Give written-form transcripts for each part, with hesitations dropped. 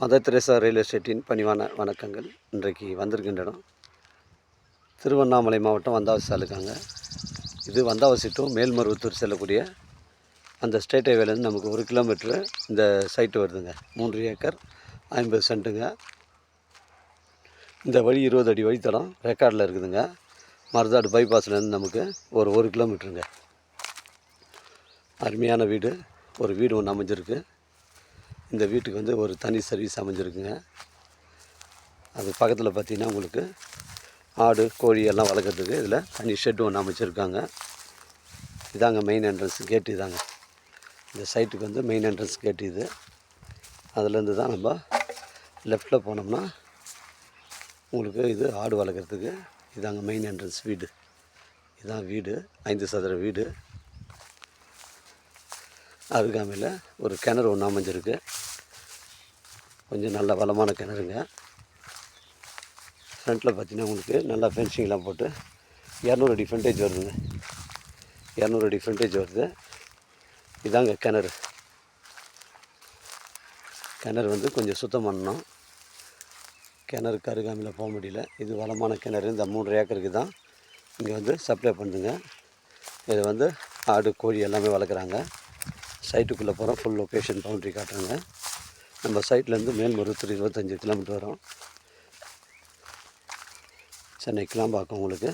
Mother Teresa real எஸ்டேட்டின் பணிவான வணக்கங்கள். இன்றைக்கு வந்திருக்கின்ற இடம் திருவண்ணாமலை மாவட்டம் வந்தாவசி தாலுக்காங்க. இது வந்தாவசி டு மேல்மருவத்தூர் செல்லக்கூடிய அந்த ஸ்டேட் ஹைவேலேருந்து நமக்கு 1 கிலோமீட்ரு இந்த சைட்டு வருதுங்க. 3 ஏக்கர் 50 சென்ட்டுங்க. இந்த வழி 20 அடி வழித்தடம் ரெக்கார்டில் இருக்குதுங்க. மருதாடு பைபாஸ்லேருந்து நமக்கு ஒரு 1 கிலோமீட்டருங்க. அருமையான வீடு, ஒரு வீடு ஒன்று அமைஞ்சிருக்கு. இந்த வீட்டுக்கு வந்து ஒரு தனி சர்வீஸ் அமைஞ்சிருக்குங்க. அது பக்கத்தில் பார்த்திங்கன்னா உங்களுக்கு ஆடு கோழி எல்லாம் வளர்க்குறதுக்கு இதில் தனி ஷெட் ஒன்று அமைச்சிருக்காங்க. இதாங்க மெயின் என்ட்ரன்ஸ் கேட்டு. இதாங்க இந்த சைட்டுக்கு வந்து மெயின் என்ட்ரன்ஸ் கேட்டு இது. அதுலேருந்து தான் நம்ம லெஃப்டில் போனோம்னா உங்களுக்கு இது ஆடு வளர்க்குறதுக்கு இதாங்க மெயின் என்ட்ரன்ஸ் வீடு. இதுதான் வீடு, 5 சதுர வீடு. அருகாமையில் ஒரு கிணறு ஒன்று அமைஞ்சிருக்கு. கொஞ்சம் நல்ல வளமான கிணறுங்க. ஃப்ரண்ட்டில் பார்த்திங்கன்னா உங்களுக்கு நல்லா ஃபென்சிங்லாம் போட்டு 200 அடி ஃப்ரண்டேஜ் வருதுங்க. 200 அடி ஃப்ரண்டேஜ் வருது. இதாங்க கிணறு. கிணறு வந்து கொஞ்சம் சுத்தம் பண்ணணும். கிணறுக்கு அருகாமையில் போக முடியல. இது வளமான கிணறு. இந்த 3 ஏக்கருக்கு தான் இங்கே வந்து சப்ளை பண்ணுதுங்க. இதை வந்து ஆடு கோழி எல்லாமே வளர்க்குறாங்க. சைட்டுக்குள்ளே போகிறோம். ஃபுல் லொக்கேஷன் பவுண்ட்ரி காட்டுறாங்க. நம்ம சைட்லேருந்து மேல்மருவத்தூர் 25 கிலோமீட்டர் வரும். சென்னை கிளாம்பாக்கம் உங்களுக்கு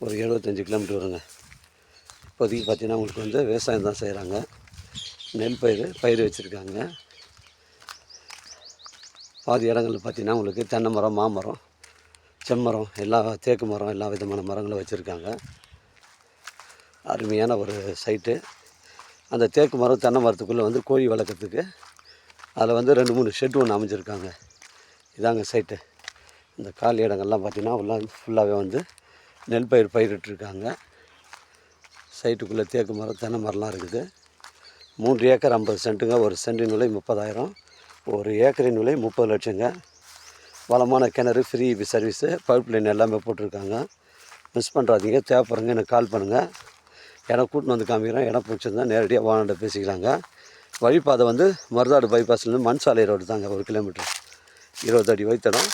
ஒரு 75 கிலோமீட்டர் வருங்க. இப்போதைக்கு பார்த்திங்கன்னா உங்களுக்கு வந்து விவசாயம் தான் செய்கிறாங்க. நெல் பயிர் வச்சுருக்காங்க. பாதி இடங்களில் பார்த்திங்கன்னா உங்களுக்கு தென்னை மரம், மாமரம், செம்மரம், எல்லா தேக்கு மரம், எல்லா விதமான மரங்களும் வச்சுருக்காங்க. அருமையான ஒரு சைட்டு. அந்த தேக்கு மரம் தென்னை மரத்துக்குள்ளே வந்து கோழி வளர்க்குறதுக்கு அதில் வந்து 2-3 ஷெட் ஒன்று அமைஞ்சிருக்காங்க. இதாங்க சைட்டு. இந்த காலி இடங்கள்லாம் பார்த்திங்கன்னா ஃபுல்லாகவே வந்து நெல் பயிரிட்டுருக்காங்க. சைட்டுக்குள்ளே தேக்கு மரம் தென்னை மரம்லாம் இருக்குது. 3 ஏக்கர் 50 சென்ட்டுங்க. ஒரு சென்டின் விலை 30,000. ஒரு ஏக்கரின் விலை 30 லட்சங்க. வளமான கிணறு, ஃப்ரீ சர்வீஸு, பைப் லைன் எல்லாமே போட்டிருக்காங்க. மிஸ் பண்ணுறாதீங்க. தேவைப்படுறங்க எனக்கு கால் பண்ணுங்கள். இடம் கூட்டின்னு வந்து காமிக்கிறேன். இடம் பிடிச்சிருந்தா நேரடியாக ஓனர்கிட்ட பேசிக்கலாங்க. வழிபாதை வந்து மருதாடு பைபாஸ்லேருந்து மண் சாலை ரோடு தாங்க. 1 கிலோமீட்டர் 20 அடி வைத்தடம்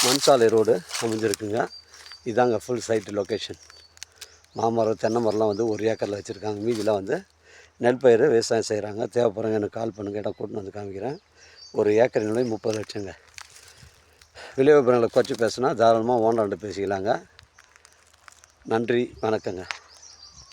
மண் சாலை ரோடு அமைஞ்சிருக்குங்க. இதாங்க ஃபுல் சைட்டு லொக்கேஷன். மாமரம் தென்னை மரம்லாம் வந்து 1 ஏக்கரில் வச்சுருக்காங்க. மீதிலாம் வந்து நெல் பயிர் விவசாயம் செய்கிறாங்க. தேவைப்படுறங்க எனக்கு கால் பண்ணுங்கள். இடம் கூட்டின்னு வந்து காமிக்கிறேன். ஒரு ஏக்கரின் விலை 30 லட்சங்க. விலை விவரங்களை குறைச்சி பேசுனா தாராளமாக ஓனர்கிட்ட பேசிக்கலாங்க. நன்றி, வணக்கங்க.